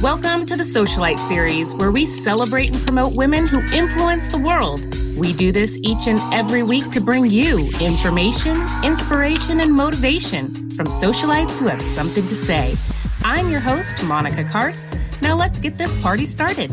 Welcome to the Socialite series, where we celebrate and promote women who influence the world. We do this each and every week to bring you information, inspiration, and motivation from socialites who have something to say. I'm your host, Monica Karst. Now let's get this party started.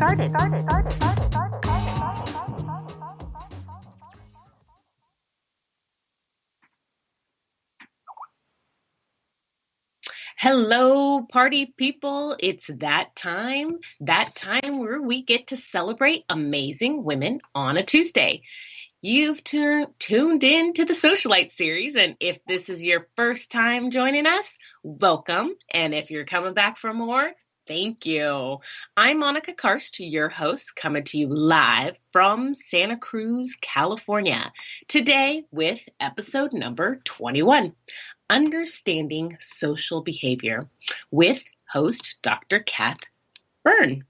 Hello, party people. It's that time where we get to celebrate amazing women on a Tuesday. You've tuned in to the Socialite series, and if this is your first time joining us, welcome. And if you're coming back for more, thank you. I'm Monica Karst, your host, coming to you live from Santa Cruz, California, today with episode number 21. Understanding Social Behavior with host Dr. Cath Byrne.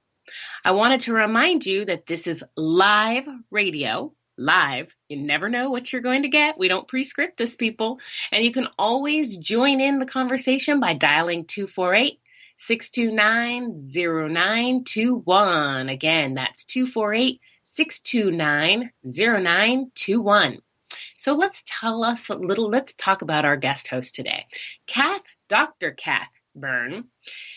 I wanted to remind you that this is live radio. Live. You never know what you're going to get. We don't pre-script this, people. And you can always join in the conversation by dialing 248-629-0921. Again, that's 248-629-0921. So let's talk about our guest host today, Dr. Cath Byrne.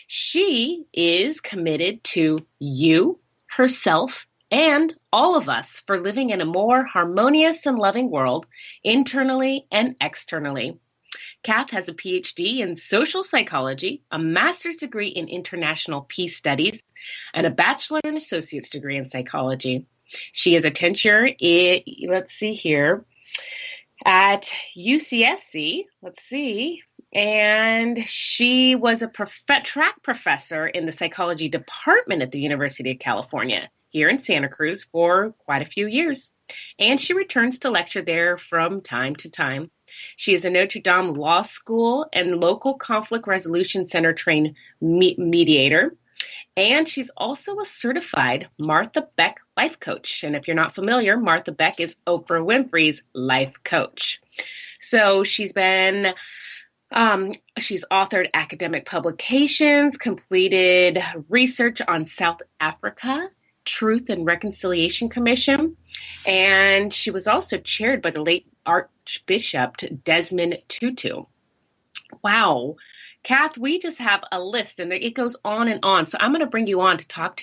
She is committed to you, herself, and all of us for living in a more harmonious and loving world, internally and externally. Cath has a PhD in social psychology, a master's degree in international peace studies, and a bachelor and associate's degree in psychology. She is a teacher at UCSC, and she was a track professor in the psychology department at the University of California here in Santa Cruz for quite a few years. And she returns to lecture there from time to time. She is a Notre Dame Law School and local conflict resolution center trained mediator. And she's also a certified Martha Beck life coach. And if you're not familiar, Martha Beck is Oprah Winfrey's life coach. So she's authored academic publications, completed research on South Africa, Truth and Reconciliation Commission, and she was also chaired by the late Archbishop Desmond Tutu. Wow. Cath, we just have a list, and it goes on and on. So I'm going to bring you on to talk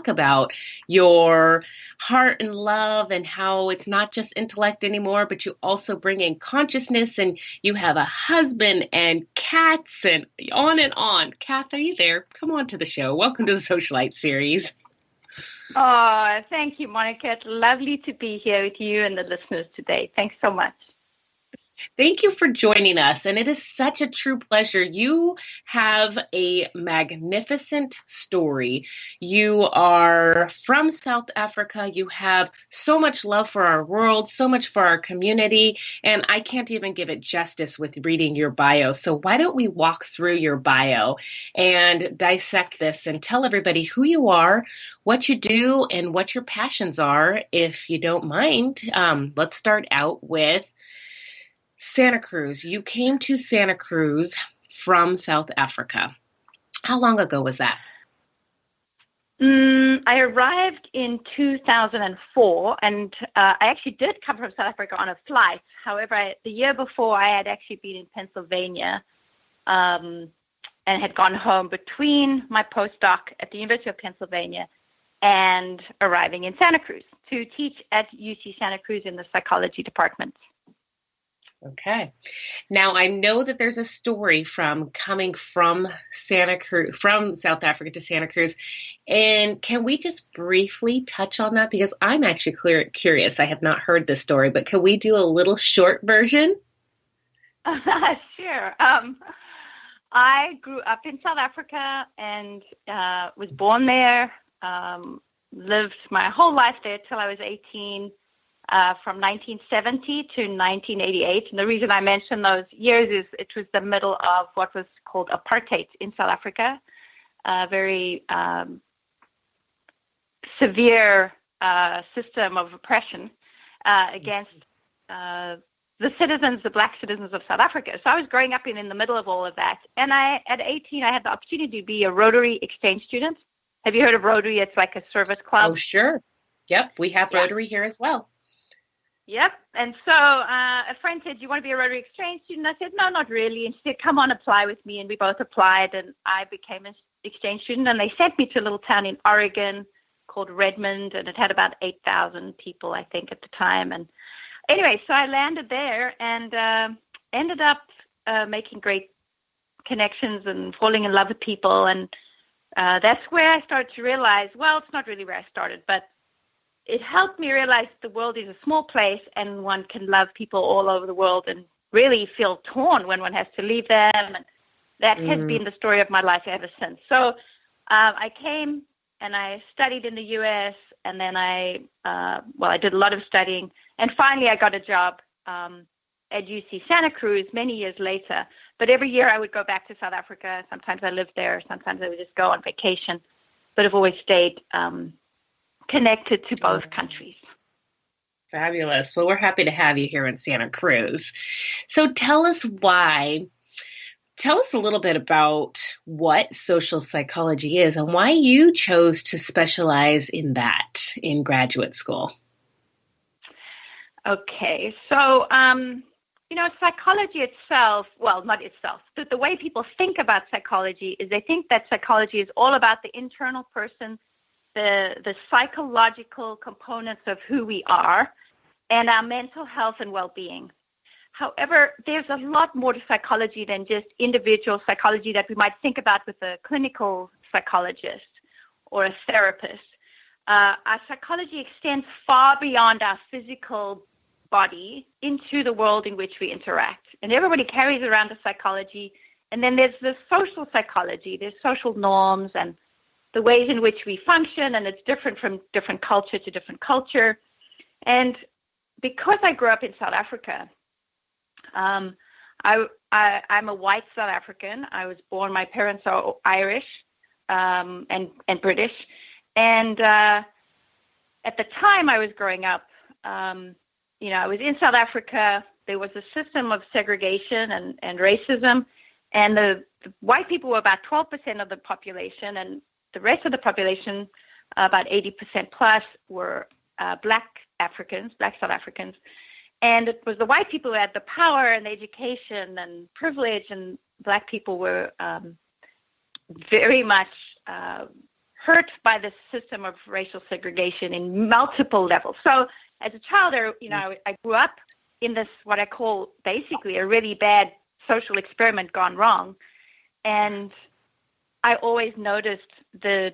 about your heart and love and how it's not just intellect anymore, but you also bring in consciousness, and you have a husband and cats and on and on. Cath, are you there? Come on to the show. Welcome to the Socialite series. Oh, thank you, Monica. It's lovely to be here with you and the listeners today. Thanks so much. Thank you for joining us, and it is such a true pleasure. You have a magnificent story. You are from South Africa. You have so much love for our world, so much for our community, and I can't even give it justice with reading your bio. So why don't we walk through your bio and dissect this and tell everybody who you are, what you do, and what your passions are, if you don't mind. Let's start out with Santa Cruz. You came to Santa Cruz from South Africa. How long ago was that? I arrived in 2004, and I actually did come from South Africa on a flight. However, the year before, I had actually been in Pennsylvania and had gone home between my postdoc at the University of Pennsylvania and arriving in Santa Cruz to teach at UC Santa Cruz in the psychology department. Okay. Now, I know that there's a story from coming from Santa Cruz, from South Africa to Santa Cruz. And can we just briefly touch on that? Because I'm actually curious. I have not heard this story, but can we do a little short version? Sure. I grew up in South Africa and was born there, lived my whole life there till I was 18. From 1970 to 1988. And the reason I mention those years is it was the middle of what was called apartheid in South Africa, a very severe system of oppression against the citizens, the black citizens of South Africa. So I was growing up in the middle of all of that. And at 18, I had the opportunity to be a Rotary exchange student. Have you heard of Rotary? It's like a service club. Oh, sure. Yep, we have Rotary here as well. Yep. And so a friend said, do you want to be a Rotary exchange student? I said, no, not really. And she said, come on, apply with me. And we both applied, and I became an exchange student. And they sent me to a little town in Oregon called Redmond, and it had about 8,000 people, I think, at the time. And anyway, so I landed there and ended up making great connections and falling in love with people. And that's where I started to realize, well, it's not really where I started, but it helped me realize the world is a small place and one can love people all over the world and really feel torn when one has to leave them. And that has been the story of my life ever since. So I came and I studied in the U.S., and then I did a lot of studying. And finally, I got a job at UC Santa Cruz many years later. But every year I would go back to South Africa. Sometimes I lived there. Sometimes I would just go on vacation. But I've always stayed connected to both countries. Fabulous. Well, we're happy to have you here in Santa Cruz. So tell us why. Tell us a little bit about what social psychology is and why you chose to specialize in that in graduate school. Okay. So, psychology itself, well, not itself, but the way people think about psychology is they think that psychology is all about the internal person, the psychological components of who we are, and our mental health and well-being. However, there's a lot more to psychology than just individual psychology that we might think about with a clinical psychologist or a therapist. Our psychology extends far beyond our physical body into the world in which we interact. And everybody carries around a psychology. And then there's the social psychology. There's social norms and the ways in which we function, and it's different from different culture to different culture. And because I grew up in South Africa, I'm a white South African. I was born, my parents are Irish and British. And at the time I was growing up, I was in South Africa. There was a system of segregation and racism. And the white people were about 12% of the population, and the rest of the population, about 80% plus, were black South Africans. And it was the white people who had the power and the education and privilege, and black people were very much hurt by the system of racial segregation in multiple levels. So as a child, I grew up in this, what I call basically a really bad social experiment gone wrong. And I always noticed the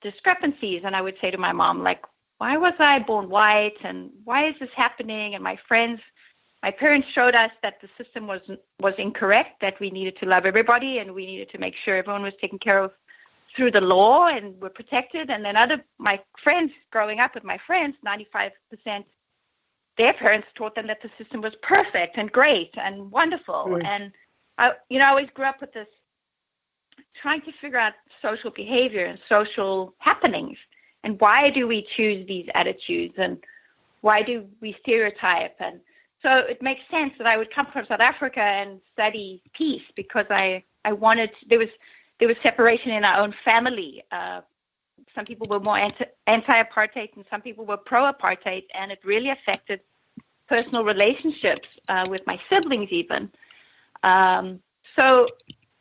discrepancies, and I would say to my mom, like, why was I born white, and why is this happening? And my parents showed us that the system was incorrect, that we needed to love everybody, and we needed to make sure everyone was taken care of through the law and were protected. And then my friends, growing up with my friends, 95%, their parents taught them that the system was perfect and great and wonderful. Right. And I always grew up with this, trying to figure out social behavior and social happenings. And why do we choose these attitudes, and why do we stereotype? And so it makes sense that I would come from South Africa and study peace, because I wanted, there was separation in our own family. Some people were more anti-apartheid and some people were pro-apartheid, and it really affected personal relationships with my siblings even. So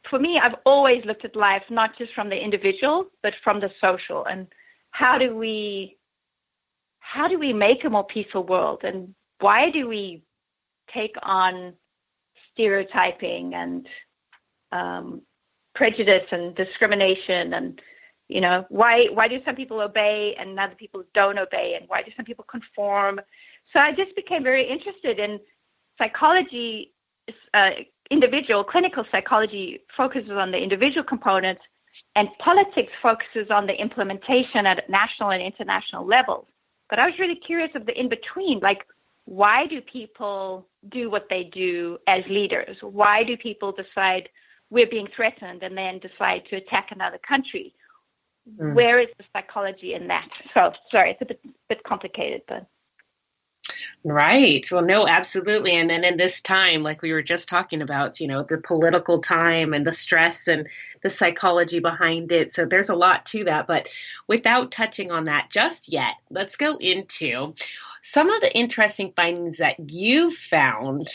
for me, I've always looked at life not just from the individual, but from the social, and how do we make a more peaceful world, and why do we take on stereotyping and prejudice and discrimination, and why do some people obey and other people don't obey, and why do some people conform? So I just became very interested in psychology. Individual clinical psychology focuses on the individual components, and politics focuses on the implementation at national and international levels. But I was really curious of the in-between, like, why do people do what they do as leaders? Why do people decide we're being threatened and then decide to attack another country? Where is the psychology in that? So, sorry, it's a bit complicated, but... Right. Well, no, absolutely. And then in this time, like we were just talking about, the political time and the stress and the psychology behind it. So there's a lot to that. But without touching on that just yet, let's go into some of the interesting findings that you found.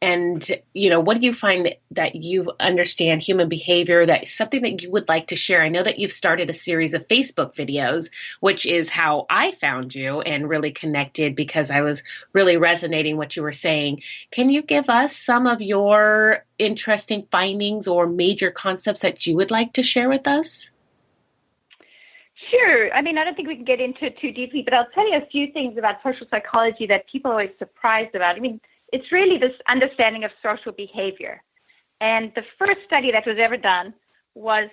And, what do you find that you understand human behavior, that something that you would like to share? I know that you've started a series of Facebook videos, which is how I found you and really connected because I was really resonating what you were saying. Can you give us some of your interesting findings or major concepts that you would like to share with us? Sure. I mean, I don't think we can get into it too deeply, but I'll tell you a few things about social psychology that people are always surprised about. I mean, it's really this understanding of social behavior. And the first study that was ever done was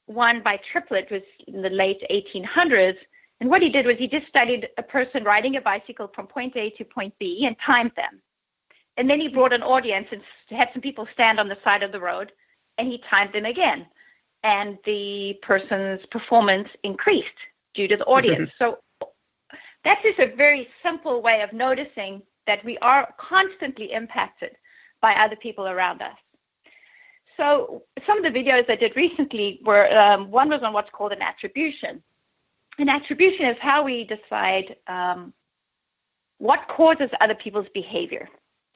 one by Triplett, was in the late 1800s. And what he did was he just studied a person riding a bicycle from point A to point B and timed them. And then he brought an audience and had some people stand on the side of the road, and he timed them again. And the person's performance increased due to the audience. So that's just a very simple way of noticing that we are constantly impacted by other people around us. So some of the videos I did recently were, one was on what's called an attribution. An attribution is how we decide what causes other people's behavior.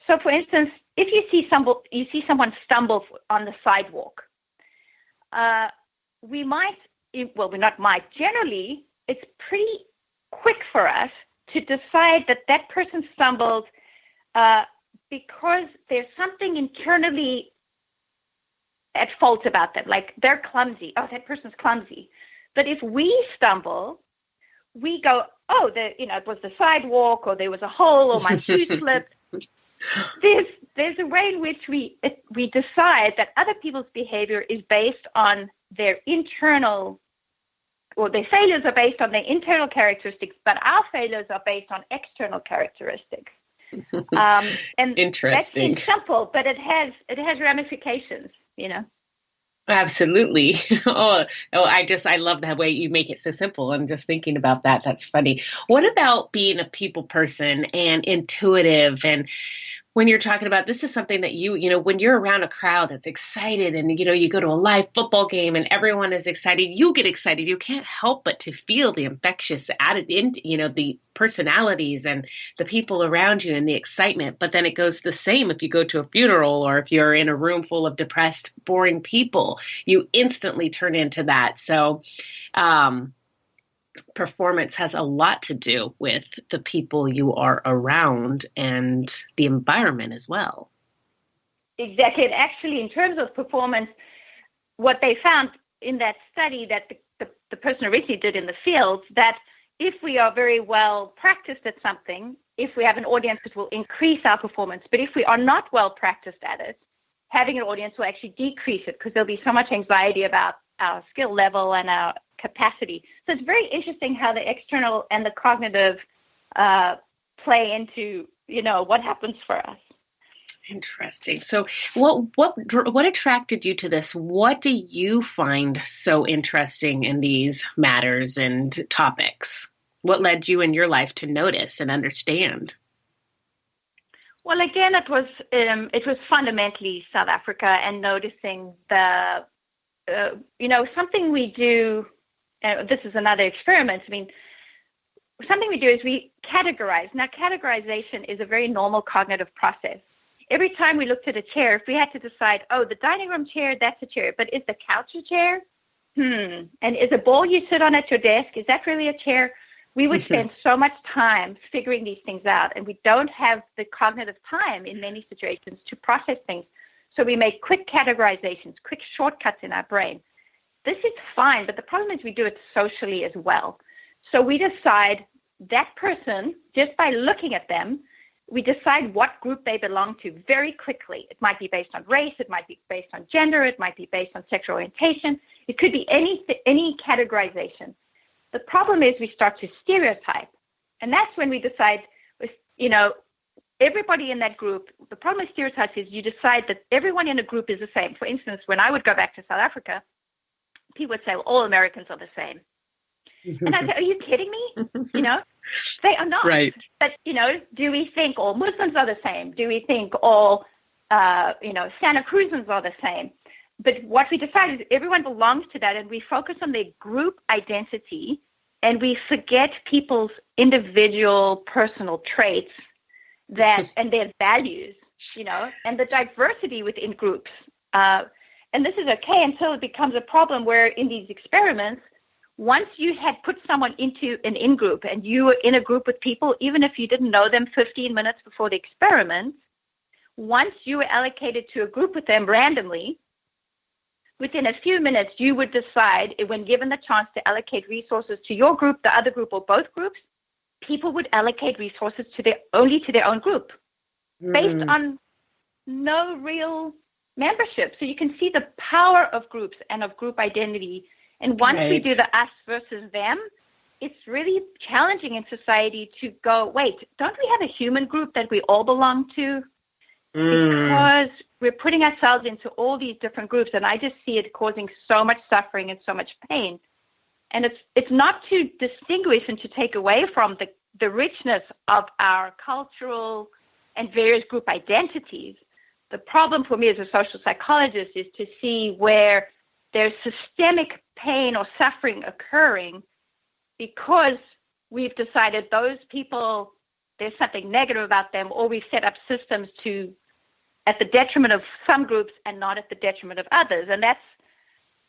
So for instance, if you see someone stumble on the sidewalk, generally, it's pretty quick for us to decide that person stumbled because there's something internally at fault about them, like they're clumsy. Oh, that person's clumsy. But if we stumble, we go, oh, it was the sidewalk, or there was a hole, or my shoe slipped. There's a way in which we decide that other people's behavior is based on their internal, or their failures are based on their internal characteristics, but our failures are based on external characteristics. And Interesting. That seems simple, but it has ramifications, Absolutely. I love that way you make it so simple. I'm just thinking about that. That's funny. What about being a people person and intuitive? And when you're talking about, this is something that when you're around a crowd that's excited and, you go to a live football game and everyone is excited, you get excited. You can't help but to feel the infectious attitude, the personalities and the people around you and the excitement. But then it goes the same if you go to a funeral or if you're in a room full of depressed, boring people, you instantly turn into that. So, performance has a lot to do with the people you are around and the environment as well. Exactly. And actually, in terms of performance, what they found in that study that the person originally did in the field, that if we are very well practiced at something, if we have an audience, it will increase our performance. But if we are not well practiced at it, having an audience will actually decrease it, because there'll be so much anxiety about our skill level and our capacity. So it's very interesting how the external and the cognitive play into, what happens for us. Interesting. So what attracted you to this? What do you find so interesting in these matters and topics? What led you in your life to notice and understand? Well, again, it was fundamentally South Africa and noticing the something we do. This is another experiment. I mean, something we do is we categorize. Now, categorization is a very normal cognitive process. Every time we looked at a chair, if we had to decide, oh, the dining room chair, that's a chair, but is the couch a chair? And is a ball you sit on at your desk, is that really a chair? We would spend so much time figuring these things out, and we don't have the cognitive time in many situations to process things. So we make quick categorizations, quick shortcuts in our brain. This is fine, but the problem is we do it socially as well. So we decide that person, just by looking at them, we decide what group they belong to very quickly. It might be based on race, it might be based on gender, it might be based on sexual orientation. It could be any categorization. The problem is we start to stereotype, and that's when we decide, everybody in that group. The problem with stereotypes is you decide that everyone in a group is the same. For instance, when I would go back to South Africa, people would say, well, all Americans are the same. And I'd say, are you kidding me? They are not. Right. But, do we think all Muslims are the same? Do we think all, Santa Cruzans are the same? But what we decided is everyone belongs to that, and we focus on their group identity, and we forget people's individual personal traits and their values, and the diversity within groups. And this is okay until it becomes a problem where in these experiments, once you had put someone into an in-group and you were in a group with people, even if you didn't know them 15 minutes before the experiment, once you were allocated to a group with them randomly, within a few minutes, you would decide, when given the chance to allocate resources to your group, the other group, or both groups, people would allocate resources only to their own group based on no real membership. So you can see the power of groups and of group identity. And once we do the us versus them, it's really challenging in society to go, wait, don't we have a human group that we all belong to? Because we're putting ourselves into all these different groups, and I just see it causing so much suffering and so much pain. And it's not to distinguish and to take away from the richness of our cultural and various group identities. The problem for me as a social psychologist is to see where there's systemic pain or suffering occurring because we've decided those people, there's something negative about them, or we've set up systems at the detriment of some groups and not at the detriment of others. And that's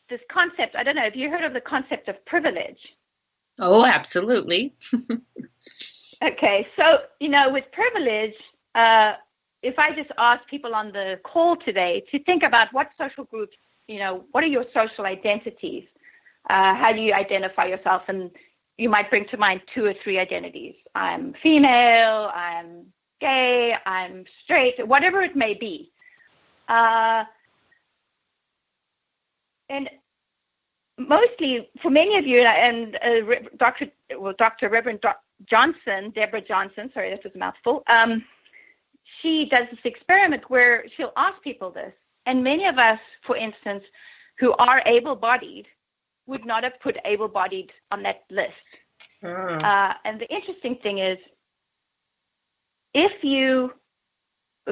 this concept. I don't know, have you heard of the concept of privilege? Oh, absolutely. Okay, so, with privilege, if I just ask people on the call today to think about what social groups, what are your social identities? How do you identify yourself? And you might bring to mind 2 or 3 identities. I'm female, I'm gay, I'm straight, whatever it may be. And mostly, for many of you, and Dr. Reverend Johnson, Deborah Johnson, sorry, this is a mouthful, she does this experiment where she'll ask people this. And many of us, for instance, who are able-bodied, would not have put able-bodied on that list. And the interesting thing is,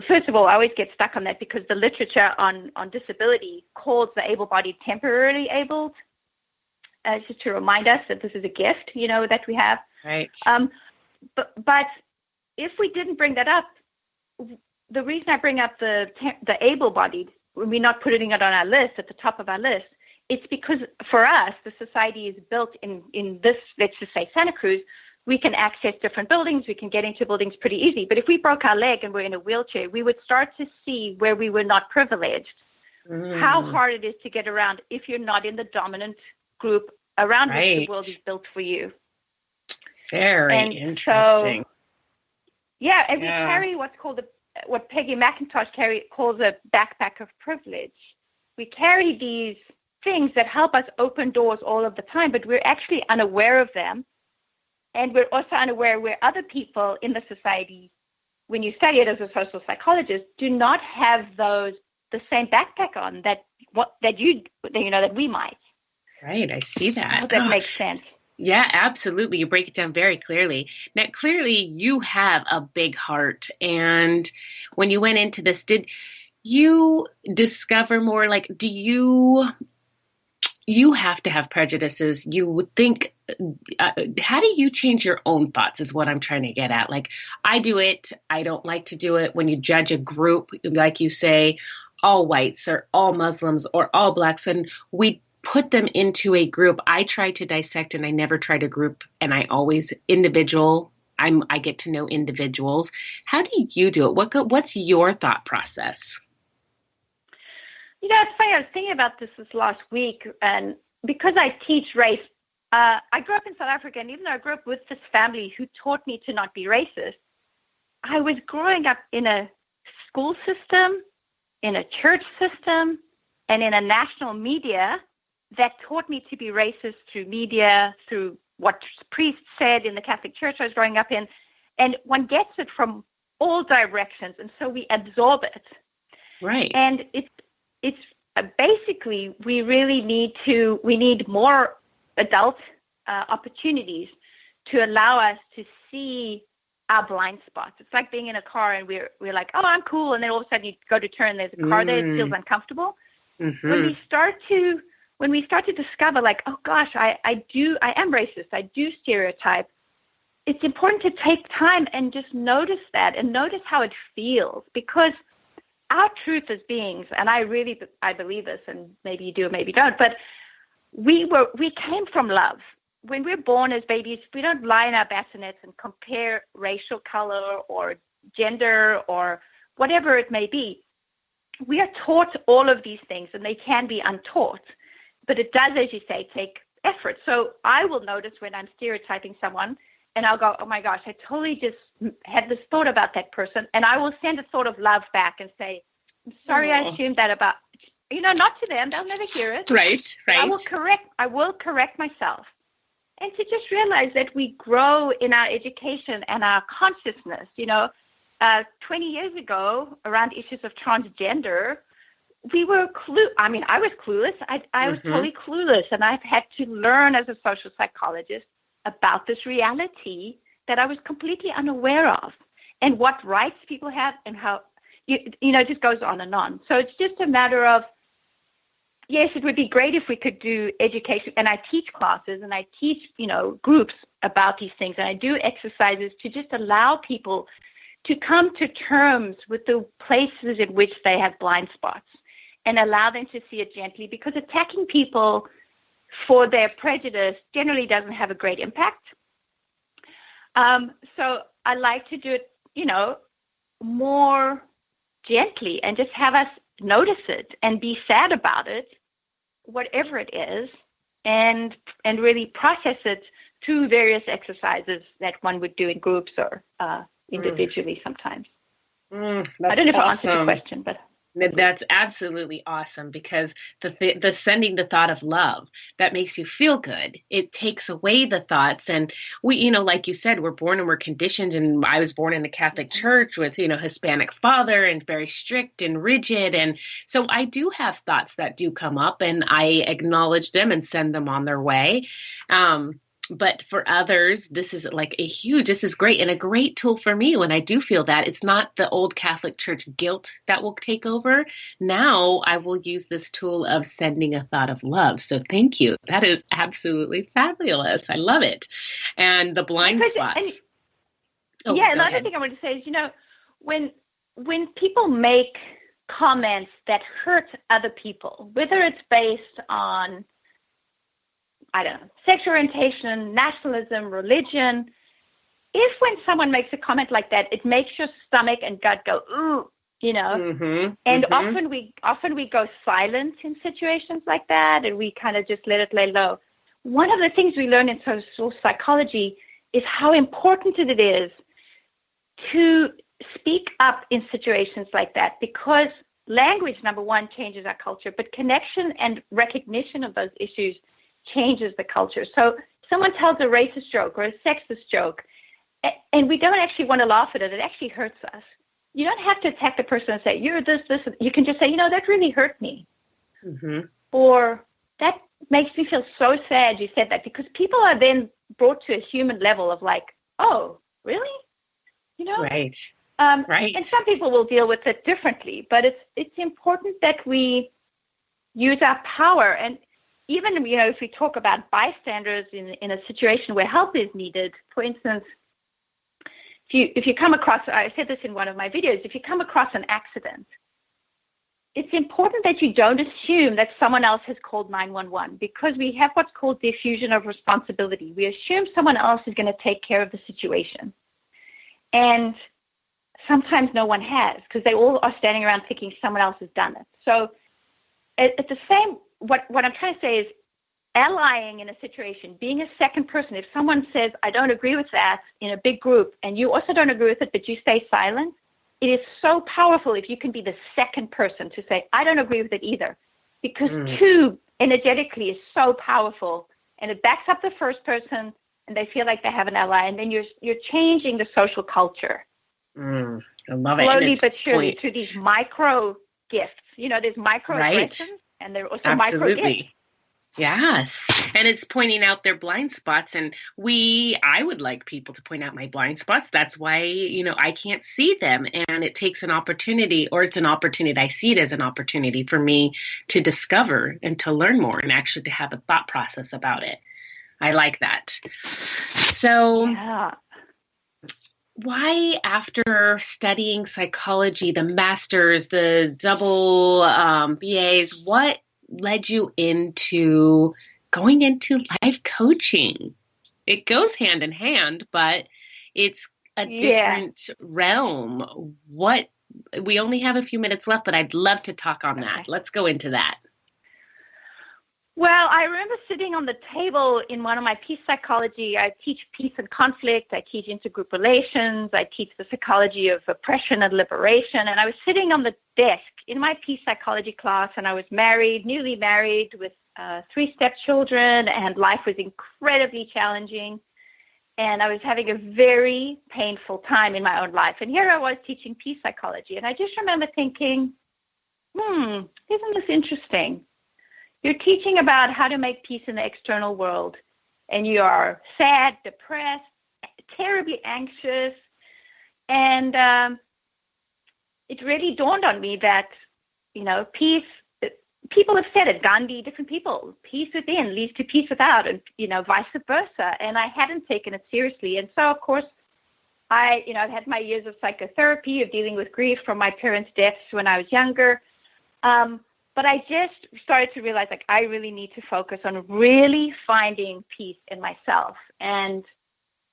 first of all, I always get stuck on that because the literature on disability calls the able-bodied temporarily abled, just to remind us that this is a gift, that we have. Right. But if we didn't bring that up, the reason I bring up the able-bodied, when we're not putting it on our list, at the top of our list, it's because for us, the society is built in this, let's just say Santa Cruz, we can access different buildings, we can get into buildings pretty easy. But if we broke our leg and we're in a wheelchair, we would start to see where we were not privileged, how hard it is to get around if you're not in the dominant group around which the world is built for you. Very interesting. So, and we carry what's called what Peggy McIntosh calls a backpack of privilege. We carry these things that help us open doors all of the time, but we're actually unaware of them. And we're also unaware where other people in the society, when you study it as a social psychologist, do not have the same backpack on that we might. Right, I see that. I hope that makes sense. Yeah, absolutely. You break it down very clearly. Now, clearly, you have a big heart. And when you went into this, did you discover more, do you have to have prejudices? You would think, how do you change your own thoughts is what I'm trying to get at. I do it. I don't like to do it. When you judge a group, like you say, all whites or all Muslims or all blacks, and we put them into a group. I try to dissect and I never try to group, and I always individual. I get to know individuals. How do you do it? What's your thought process? It's funny. I was thinking about this last week, and because I teach race, I grew up in South Africa, and even though I grew up with this family who taught me to not be racist, I was growing up in a school system, in a church system, and in a national media that taught me to be racist through media, through what priests said in the Catholic Church I was growing up in. And one gets it from all directions, and so we absorb it. Right. And it's basically, we really need more adult opportunities to allow us to see our blind spots. It's like being in a car and we're like, oh, I'm cool. And then all of a sudden you go to turn, there's a car there, it feels uncomfortable. Mm-hmm. When we start to discover like, oh gosh, I am racist, I do stereotype, it's important to take time and just notice that and notice how it feels, because our truth as beings, and I believe this, and maybe you do or maybe you don't, but we came from love. When we're born as babies, we don't lie in our bassinets and compare racial color or gender or whatever it may be. We are taught all of these things, and they can be untaught. But it does, as you say, take effort. So I will notice when I'm stereotyping someone, and I'll go, oh, my gosh, I totally just had this thought about that person. And I will send a thought of love back and say, I'm sorry I assumed that about, not to them. They'll never hear it. Right. I will correct myself. And to just realize that we grow in our education and our consciousness. 20 years ago, around issues of transgender, we were I was clueless. I was totally clueless. And I've had to learn as a social psychologist about this reality that I was completely unaware of, and what rights people have, and how, it just goes on and on. So it's just a matter of, yes, it would be great if we could do education, and I teach classes and I teach, groups about these things, and I do exercises to just allow people to come to terms with the places in which they have blind spots and allow them to see it gently, because attacking people for their prejudice generally doesn't have a great impact. So I like to do it, more gently, and just have us notice it and be sad about it, whatever it is, and really process it through various exercises that one would do in groups or individually sometimes. I don't know if I answered your question, but that's absolutely awesome, because the sending the thought of love, that makes you feel good. It takes away the thoughts. And we, like you said, we're born and we're conditioned. And I was born in the Catholic Church with, Hispanic father, and very strict and rigid. And so I do have thoughts that do come up, and I acknowledge them and send them on their way. But for others, this is this is great, and a great tool for me when I do feel that. It's not the old Catholic Church guilt that will take over. Now I will use this tool of sending a thought of love. So thank you. That is absolutely fabulous. I love it. And the blind spots. Another thing I want to say is, when people make comments that hurt other people, whether it's based on, I don't know, sexual orientation, nationalism, religion, if when someone makes a comment like that, it makes your stomach and gut go, ooh, and often we go silent in situations like that, and we kind of just let it lay low. One of the things we learn in social psychology is how important it is to speak up in situations like that, because language, number one, changes our culture, but connection and recognition of those issues changes the culture. So someone tells a racist joke or a sexist joke, and we don't actually want to laugh at it. It actually hurts us. You don't have to attack the person and say, you're this. You can just say, that really hurt me. Or that makes me feel so sad you said that, because people are then brought to a human level of like, oh, really? Right. Right. And some people will deal with it differently, but it's important that we use our power. And even, if we talk about bystanders in a situation where help is needed, for instance, if you come across, I said this in one of my videos, if you come across an accident, it's important that you don't assume that someone else has called 911, because we have what's called diffusion of responsibility. We assume someone else is going to take care of the situation. And sometimes no one has, because they all are standing around thinking someone else has done it. So at the same, what I'm trying to say is allying in a situation, being a second person. If someone says, I don't agree with that in a big group, and you also don't agree with it, but you stay silent, it is so powerful if you can be the second person to say, I don't agree with it either, because two energetically is so powerful, and it backs up the first person, and they feel like they have an ally, and then you're changing the social culture. I love it. Slowly but surely through these micro gifts. There's micro aggressions, and there are also micro gifts. Yes. And it's pointing out their blind spots. And I would like people to point out my blind spots. That's why, I can't see them. And it takes an opportunity, or it's an opportunity. I see it as an opportunity for me to discover and to learn more and actually to have a thought process about it. I like that. So Yeah. why, after studying psychology, the masters, the double BAs, what led you into going into life coaching? It goes hand in hand, but it's a different realm. We only have a few minutes left, but I'd love to talk on that. Let's go into that. Well, I remember sitting on the table in one of my peace psychology. I teach peace and conflict. I teach intergroup relations. I teach the psychology of oppression and liberation. And I was sitting on the desk in my peace psychology class, and I was newly married with 3 stepchildren, and life was incredibly challenging. And I was having a very painful time in my own life. And here I was teaching peace psychology. And I just remember thinking, isn't this interesting? You're teaching about how to make peace in the external world, and you are sad, depressed, terribly anxious. And it really dawned on me that, peace, people have said it, Gandhi, different people, peace within leads to peace without, and, vice versa. And I hadn't taken it seriously. And so, of course, I've had my years of psychotherapy, of dealing with grief from my parents' deaths when I was younger. But I just started to realize, I really need to focus on really finding peace in myself. And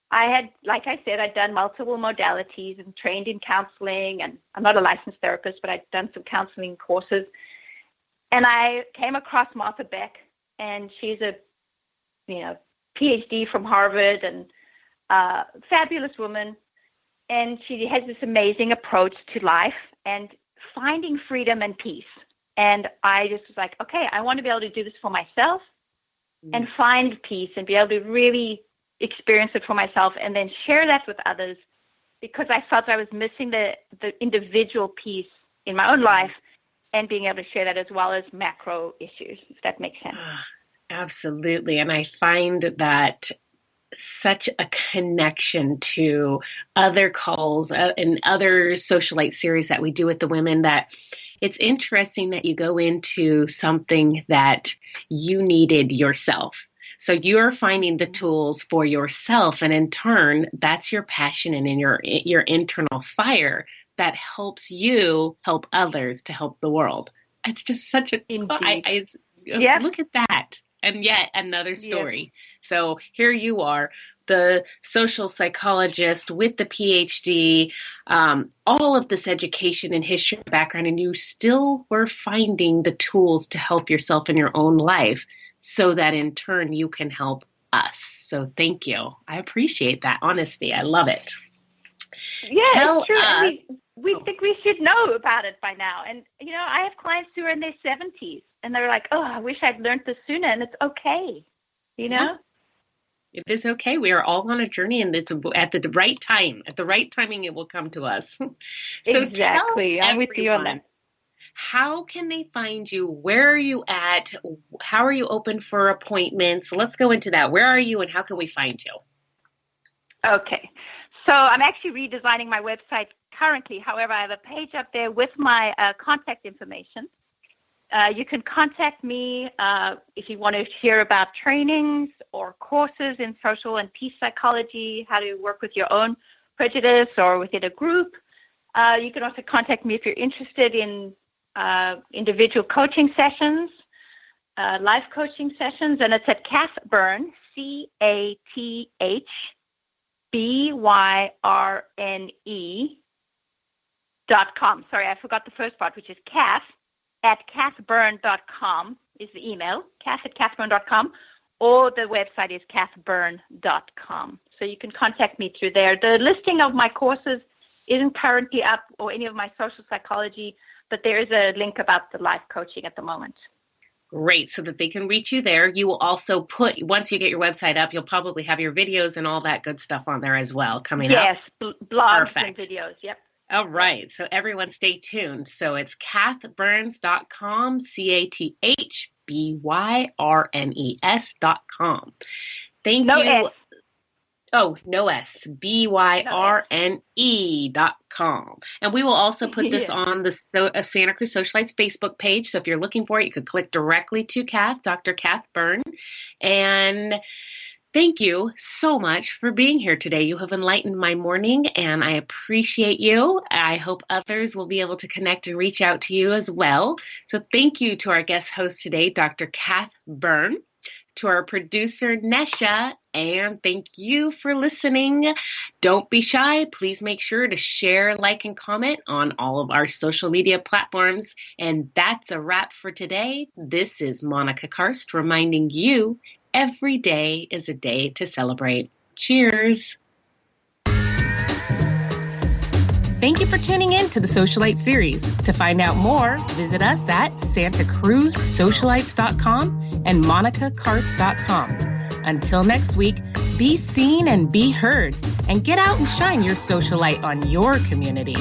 I had, like I said, I'd done multiple modalities and trained in counseling. And I'm not a licensed therapist, but I'd done some counseling courses. And I came across Martha Beck, and she's a, PhD from Harvard, and fabulous woman. And she has this amazing approach to life and finding freedom and peace. And I just was like, okay, I want to be able to do this for myself and find peace and be able to really experience it for myself and then share that with others, because I felt I was missing the individual peace in my own life and being able to share that as well as macro issues, if that makes sense. Absolutely. And I find that such a connection to other calls and other socialite series that we do with the women, that it's interesting that you go into something that you needed yourself. So you're finding the tools for yourself, and in turn, that's your passion and in your internal fire that helps you help others to help the world. It's just such a look at that. And yet another story. Yeah. So here you are, the social psychologist with the PhD, all of this education and history background, and you still were finding the tools to help yourself in your own life so that in turn you can help us. So thank you. I appreciate that honesty. I love it. Yeah, it's true. We think we should know about it by now. And, I have clients who are in their 70s, and they're like, oh, I wish I'd learned this sooner. And it's okay, Yeah. It is okay. We are all on a journey, and it's at the right time. At the right timing, it will come to us. So exactly. I'm with you on that. How can they find you? Where are you at? How are you open for appointments? Let's go into that. Where are you, and how can we find you? Okay. So I'm actually redesigning my website currently. However, I have a page up there with my contact information. You can contact me if you want to hear about trainings or courses in social and peace psychology, how to work with your own prejudice or within a group. You can also contact me if you're interested in individual coaching sessions, life coaching sessions, and it's at Cath Byrne, CathByrne.com. Sorry, I forgot the first part, which is Cath at cathbyrne.com is the email, Cath at cathbyrne.com, or the website is cathbyrne.com. So you can contact me through there. The listing of my courses isn't currently up, or any of my social psychology, but there is a link about the life coaching at the moment. Great, so that they can reach you there. You will also put, once you get your website up, you'll probably have your videos and all that good stuff on there as well coming up. Yes, blogs and videos, yep. All right. So everyone stay tuned. So it's cathburns.com, BYRNES.com. Thank No you. S. Oh, no S. BYRNE.com. And we will also put this on the Santa Cruz Socialites Facebook page. So if you're looking for it, you could click directly to Cath, Dr. Cath Byrne. And thank you so much for being here today. You have enlightened my morning, and I appreciate you. I hope others will be able to connect and reach out to you as well. So thank you to our guest host today, Dr. Cath Byrne, to our producer, Nesha, and thank you for listening. Don't be shy. Please make sure to share, like, and comment on all of our social media platforms. And that's a wrap for today. This is Monica Karst reminding you every day is a day to celebrate. Cheers. Thank you for tuning in to the Socialite series. To find out more, visit us at santacruzsocialites.com and monicakarst.com. Until next week, be seen and be heard, and get out and shine your social light on your community.